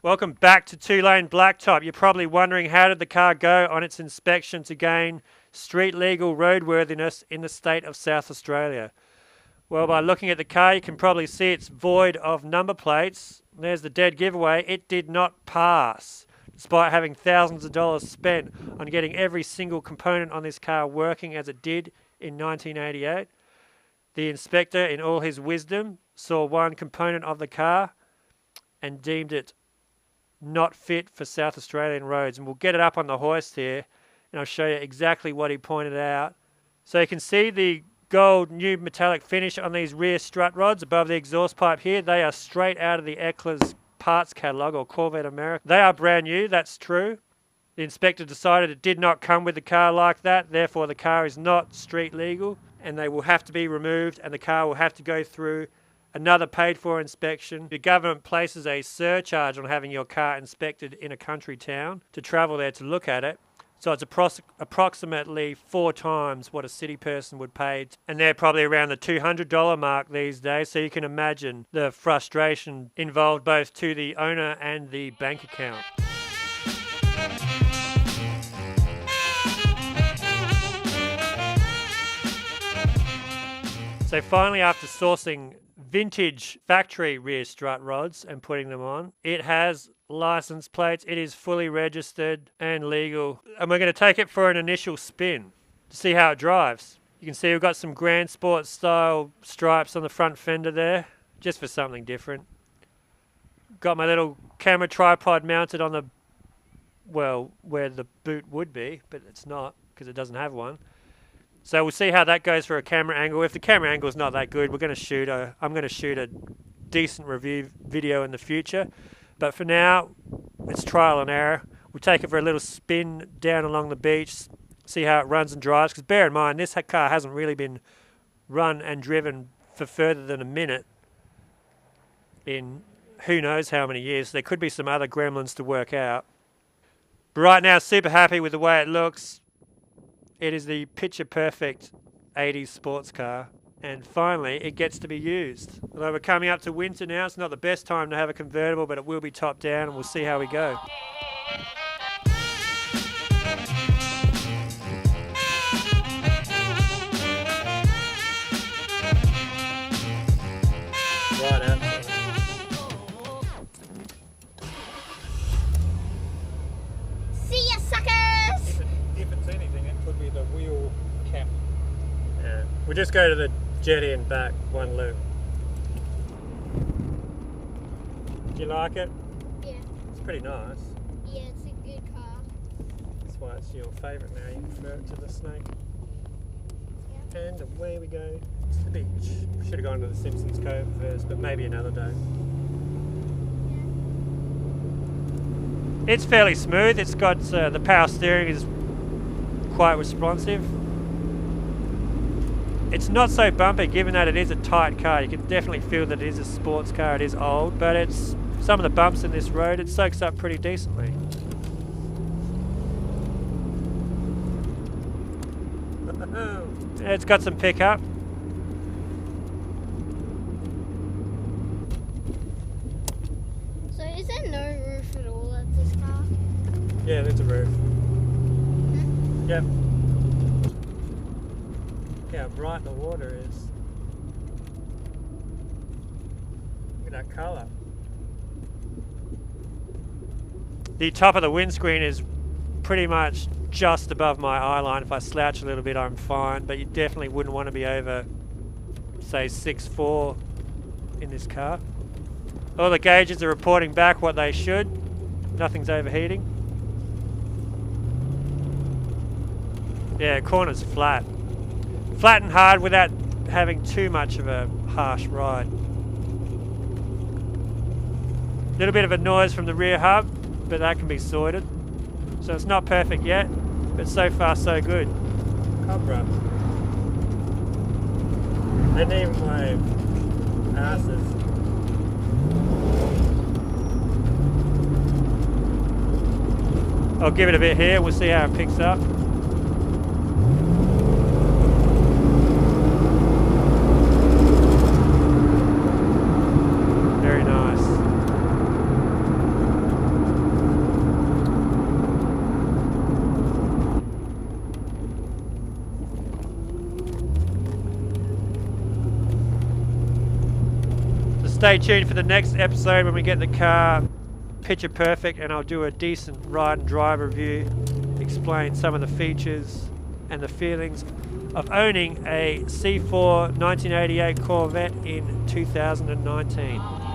Welcome back to two-lane blacktop. You're probably wondering, how did the car go on its inspection to gain street legal roadworthiness in the state of South Australia? Well, by looking at the car, you can probably see it's void of number plates. There's the dead giveaway. It did not pass, despite having thousands of dollars spent on getting every single component on this car working as it did in 1988. The inspector, in all his wisdom, saw one component of the car and deemed it not fit for South Australian roads. And we'll get it up on the hoist here, and I'll show you exactly what he pointed out. So you can see the gold new metallic finish on these rear strut rods above the exhaust pipe here. They are straight out of the Eckler's parts catalogue, or Corvette America. They are brand new, that's true. The inspector decided it did not come with the car like that, therefore the car is not street legal, and they will have to be removed, and the car will have to go through another paid-for inspection. The government places a surcharge on having your car inspected in a country town to travel there to look at it. So it's approximately 4 times what a city person would pay. And they're probably around the $200 mark these days. So you can imagine the frustration involved both to the owner and the bank account. So finally, after sourcing vintage factory rear strut rods and putting them on, it has license plates, it is fully registered and legal, and we're going to take it for an initial spin to see how it drives. You can see we've got some Grand Sport style stripes on the front fender there, just for something different. Got my little camera tripod mounted on the, well, where the boot would be, but it's not because it doesn't have one. So we'll see how that goes for a camera angle. If the camera angle is not that good, I'm going to shoot a decent review video in the future. But for now, it's trial and error. We'll take it for a little spin down along the beach, see how it runs and drives. Because bear in mind, this car hasn't really been run and driven for further than a minute in who knows how many years. There could be some other gremlins to work out. But right now, super happy with the way it looks. It is the picture-perfect 80s sports car, and finally it gets to be used. Although we're coming up to winter now, it's not the best time to have a convertible, but it will be top down, and we'll see how we go. Right out. See ya, suckers! If it's anything, it could be the wheel cap. Yeah. We'll just go to the jetty and back one loop. Do you like it? Yeah. It's pretty nice. Yeah, it's a good car. That's why it's your favourite now. You prefer it to the Snake. Yeah. And away we go to the beach. Should have gone to the Simpsons Cove first, but maybe another day. It's fairly smooth. It's got the power steering is quite responsive. It's not so bumpy, given that it is a tight car. You can definitely feel that it is a sports car. It is old, but it's some of the bumps in this road, it soaks up pretty decently. It's got some pickup. So is there no roof at all at this car? Yeah, there's a roof. Yep. Look how bright the water is. Look at that colour. The top of the windscreen is pretty much just above my eye line. If I slouch a little bit, I'm fine, but you definitely wouldn't want to be over, say, 6'4" in this car. All the gauges are reporting back what they should. Nothing's overheating. Yeah, corner's flat. Flat and hard without having too much of a harsh ride. Little bit of a noise from the rear hub, but that can be sorted. So it's not perfect yet, but so far so good. Cobra. They didn't even wave. Asses. I'll give it a bit here, we'll see how it picks up. Very nice. stay tuned for the next episode when we get the car picture perfect, and I'll do a decent ride and drive review, explain some of the features and the feelings of owning a C4 1988 Corvette in 2019.